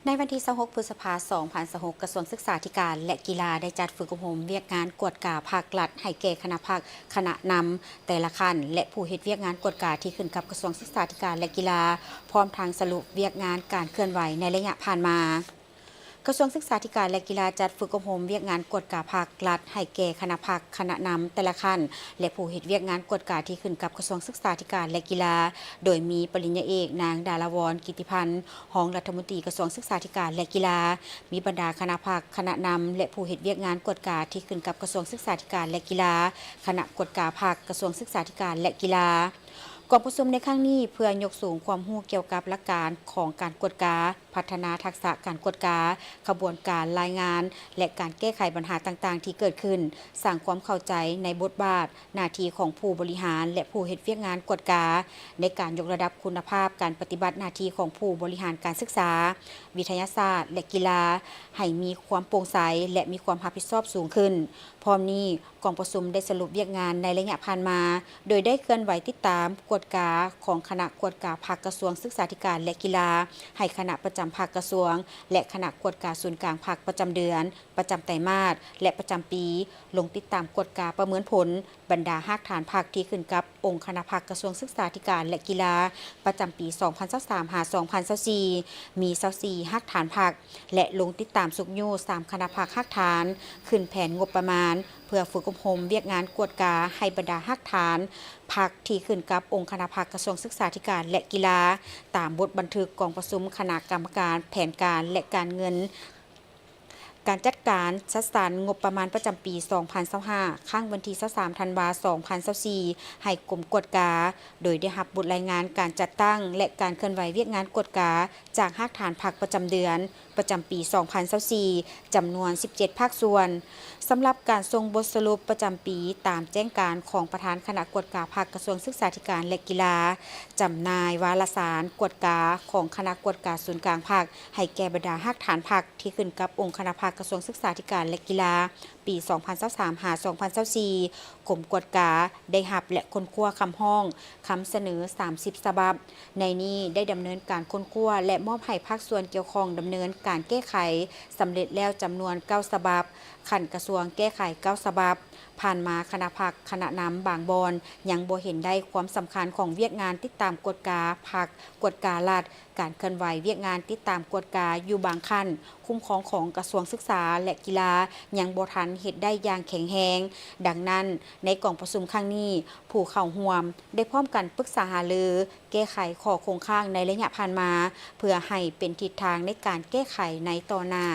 ในวันที่26พฤษภาคม2026กระทรวงศึกษาธิการและกีฬาได้จัดฝึกอบรมเวียกงานกวดกาภาครัฐให้แก่คณะภาคคณะนำแต่ละขั้นและผู้เฮ็ดเวียกงานกวดกาที่ขึ้นกับกระทรวงศึกษาธิการและกีฬาพร้อมทางสรุปเวียกงานการเคลื่อนไหวในระยะผ่านมากระทรวงศึกษาธิการและกีฬาจัดฝึกอบรมเวียกงานกวดกาภาครัฐให้แก่คณะภาคคณะนำแต่ละขั้นและผู้เฮ็ดเวียกงานกวดกาที่ขึ้นกับกระทรวงศึกษาธิการและกีฬาโดยมีปริญญาเอกนางดาราวรกิติพันธ์รองรัฐมนตรีกระทรวงศึกษาธิการและกีฬามีบรรดาคณะภาคคณะนำและผู้เฮ็ดเวียกงานกวดกาที่ขึ้นกับกระทรวงศึกษาธิการและกีฬาคณะกวดกาภาคกระทรวงศึกษาธิการและกีฬากองประชุมในครั้งนี้เพื่อยกสูงความรู้เกี่ยวกับหลักการของการกวดกาพัฒนาทักษะการกวดกาขบวนการรายงานและการแก้ไขปัญหาต่างๆที่เกิดขึ้นสร้างความเข้าใจในบทบาทหน้าที่ของผู้บริหารและผู้เฮ็ดเวียกงานกวดกาในการยกระดับคุณภาพการปฏิบัติหน้าที่ของผู้บริหารการศึกษาวิทยาศาสตร์และกีฬาให้มีความโปร่งใสและมีความรับผิดชอบสูงขึ้นพร้อมนี้กองประชุมได้สรุปเวียกงานในระยะผ่านมาโดยได้เคลื่อนไหวติดตามกวดกาของคณะกวดกาภาคกระทรวงศึกษาธิการและกีฬาให้คณะประจำภาคกระทรวงและคณะกวดกาศูนย์กลางภาคประจำเดือนประจำไตรมาสและประจำปีลงติดตามกวดกาประเมินผลบรรดาภาคฐานภาคที่ขึ้นกับองค์คณะภาคกระทรวงศึกษาธิการและกีฬาประจำปี 2023-2024 มี24ภาคฐานภาคและลงติดตามสุกยู3คณะภาคภาคฐานขึ้นแผนงบประมาณเพื่อฝึกอบรมเวียกงานกวดกาให้บรรดาภาคฐานภาคที่ขึ้นกับองค์คณะภาคกระทรวงศึกษาธิการและกีฬาตามบทบันทึกกองประชุมคณะกรรมการแผนการและการเงินการจัดการจัดสรรงบประมาณประจำปี 2025 ข้างวันที่ 23 ธันวาคม 2024 ให้กรมกวดกาโดยได้รับบทรายงานการจัดตั้งและการเคลื่อนไหวเวียกงานกวดกาจากภาคฐานภาคประจำเดือนประจำปี 2024 จำนวน 17 ภาคส่วนสำหรับการส่งบทสรุปประจำปีตามแจ้งการของประธานคณะกวดกาภาคกระทรวงศึกษาธิการและกีฬาจำหน่ายวารสารกวดกาของคณะกวดกาศูนย์กลางภาคให้แก่บรรดาภาคฐานภาคที่ขึ้นกับองค์คณะภาคกระทรวงศึกษาธิการและกีฬาปี 2023-2024 กรมกวดกาได้รับและค้นคว้าคำห้องคำเสนอ 30 ฉบับในนี้ได้ดำเนินการค้นคว้าและมอบให้ภาคส่วนเกี่ยวข้องดำเนินการแก้ไขสำเร็จแล้วจำนวน 9 ฉบับขันกระทรวงแก้ไข 9 ฉบับผ่านมาคณะภาคคณะนำบางบอนยังบ่เห็นได้ความสำคัญของเวียกงานติดตามกวดกาภาคกวดการัฐการเคลื่อนไหวเวียกงานติดตามกวดกาอยู่บางขั้นคุ้มครองของกระทรวงศึกษาและกีฬายังบ่ทันเฮ็ดได้อย่างแข็งแรงดังนั้นในกองประชุมครั้งนี้ผู้เข้าร่วมได้พร้อมกันปรึกษาหารือแก้ไขข้อคงค้างในระยะผ่านมาเพื่อให้เป็นทิศทางในการแก้ไขในต่อหน้า